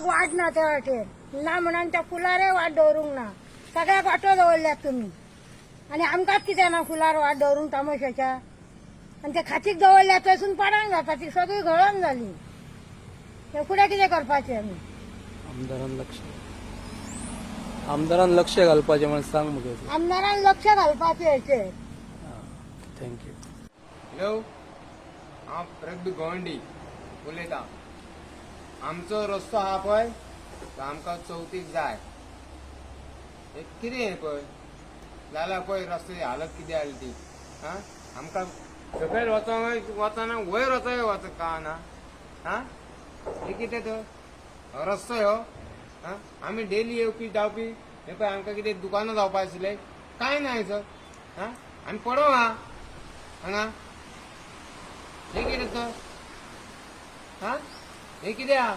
वाट ना त्या वाटेर ना म्हणून त्या फुलारे वाट दवरूंक ना सगळ्याक वाटो दवरल्यात तुम्ही आणि आमकांच कित्याक ना फुलार वाट दवरूंक तमाशाच्या आणि ते खाचीक दवरल्या थंयसून पडांक जाता ती सगळी घळण झाली हे फुडें कितें करपाचें आमी आमदारान लक्ष घालपाचें म्हणून सांग मुगे आमदारान लक्ष घालपाचें हेचेर थँक्यू हॅलो हांव रग्बी गोवंडी उलयतां आमचो रस्तो आहा पळय तो आमकां चवथीक जाय हे कितें हें पळय जाल्यार पळय रस्त्याची हालत कितें जाली ती आं आमकां सकयल वचना वयर वच का ना आं हे कितें तो रस्तो ह्यो आं आमी डेली येवपी जावपी हे पळय आमकां कितें दुकानां जावपा आशिल्लें कांय ना हांयसर आं आमी पडो हांगा हे कितें तो हा हे कितें हा